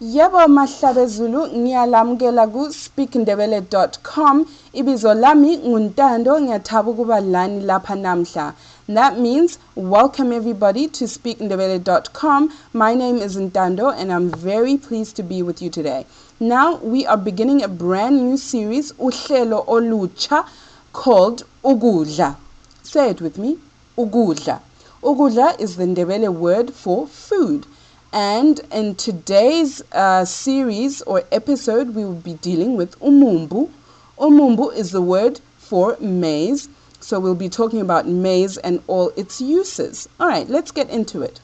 Yebo mahlale Zulu, ngiyalamukela ku speakndebele.com. Ibizo lami nguNtando, ngiyathaba ukuba lani lapha namhla. That means welcome everybody to speakndebele.com. My name is Ntando and I'm very pleased to be with you today. Now we are beginning a brand new series, uhlelo olucha, called UKUDLA. Say it with me, UKUDLA. UKUDLA is the Ndebele word for food. And in today's series or episode, we will be dealing with Umumbu. Umumbu is the word for maize. So we'll be talking about maize and all its uses. All right, let's get into it.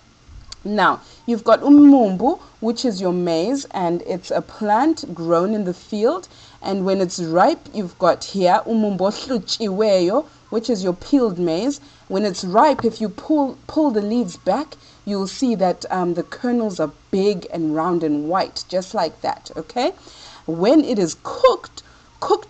Now, you've got Umumbu, which is your maize, and it's a plant grown in the field. And when it's ripe, you've got here Umumbu hlutshiweyo, which is your peeled maize. When it's ripe, if you pull the leaves back, you'll see that the kernels are big and round and white, just like that, okay? When it is cooked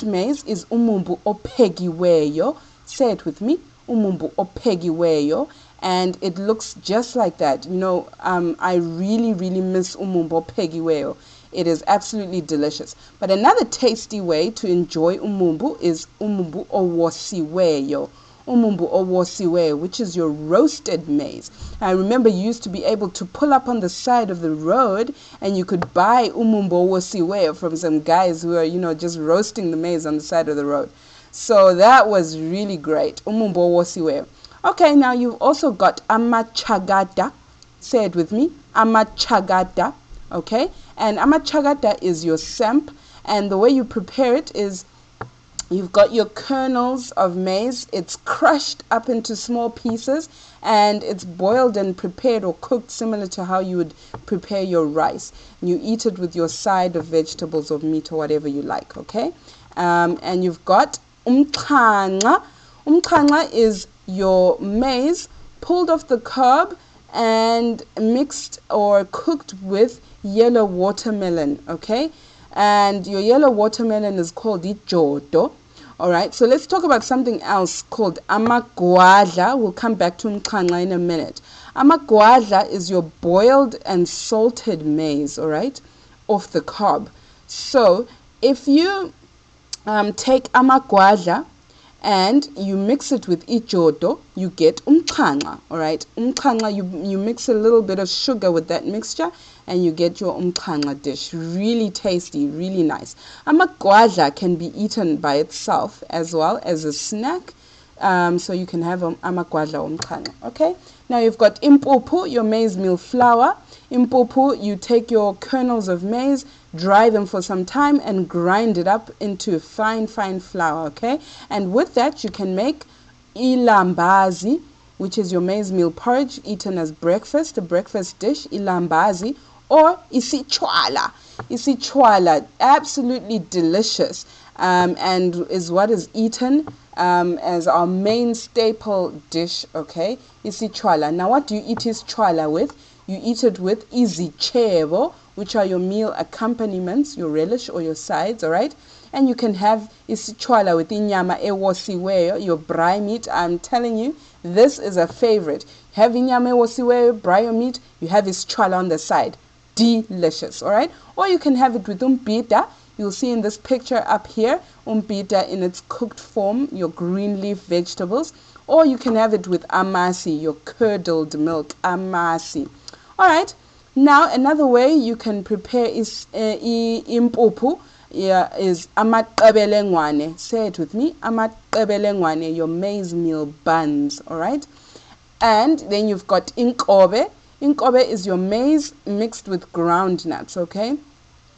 maize is umumbu ophekiweyo. Say it with me, umumbu ophekiweyo. And it looks just like that. You know, I really, really miss umumbu ophekiweyo. It is absolutely delicious. But another tasty way to enjoy umumbu is umumbu owosiweyo. Umumbu owosiweyo, which is your roasted maize. I remember you used to be able to pull up on the side of the road and you could buy umumbu owosiweyo from some guys who are, you know, just roasting the maize on the side of the road. So that was really great. Umumbu owosiweyo. Okay, now you've also got amachagada. Say it with me. Amachagada. Okay? And amachagada is your samp. And the way you prepare it is you've got your kernels of maize. It's crushed up into small pieces and it's boiled and prepared or cooked similar to how you would prepare your rice. You eat it with your side of vegetables or meat or whatever you like, okay? And you've got umxhanxa. Umxhanxa is your maize pulled off the cob and mixed or cooked with yellow watermelon, okay? And your yellow watermelon is called ijodo. All right, so let's talk about something else called amagwadla. We'll come back to umxhanxa in a minute. Amagwadla is your boiled and salted maize, all right, off the cob. So if you take amagwadla and you mix it with ijodo, you get umxhanxa, all right? Umxhanxa, you mix a little bit of sugar with that mixture and you get your umxhanxa dish. Really tasty, really nice. Amagwadla can be eaten by itself as well as a snack. So you can have amagwadla umxhanxa, okay? Now you've got impuphu, your maize meal flour. Impuphu, you take your kernels of maize, dry them for some time and grind it up into fine flour, okay? And with that you can make ilambazi, which is your maize meal porridge eaten as breakfast, a breakfast dish, ilambazi, or isichwala. Isichwala, absolutely delicious, and is what is eaten as our main staple dish, okay? Isichwala. Now what do you eat isichwala with? You eat it with izichebo, which are your meal accompaniments, your relish or your sides, all right? And you can have isichwala with inyama ewosiweyo, your braai meat. I'm telling you, this is a favorite. Have inyama ewosiweyo, braai meat, you have isichwala on the side. Delicious, all right? Or you can have it with umbita. You'll see in this picture up here, umbita in its cooked form, your green leaf vegetables. Or you can have it with amasi, your curdled milk, amasi. All right, now another way you can prepare is impuphu, is amaqebelengwane. Say it with me, amaqebelengwane, your maize meal buns, all right? And then you've got inkobe. Inkobe is your maize mixed with ground nuts, okay?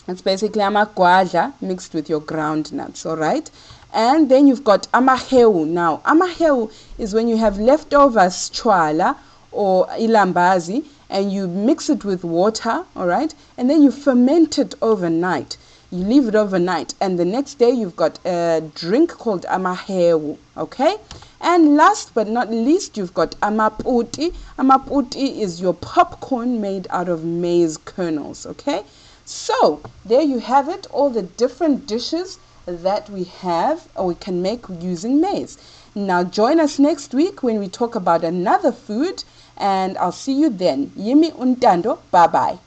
It's basically amagwadla mixed with your ground nuts, all right? And then you've got amahewu. Now, amahewu is when you have leftover chwala or ilambazi and you mix it with water, all right? And then you ferment it overnight. You leave it overnight and the next day you've got a drink called amahewu, okay? And last but not least, you've got amaputi. Amaputi is your popcorn made out of maize kernels, okay? So, there you have it, all the different dishes that we have or we can make using maize. Now join us next week when we talk about another food and I'll see you then. Yimi untando, bye bye.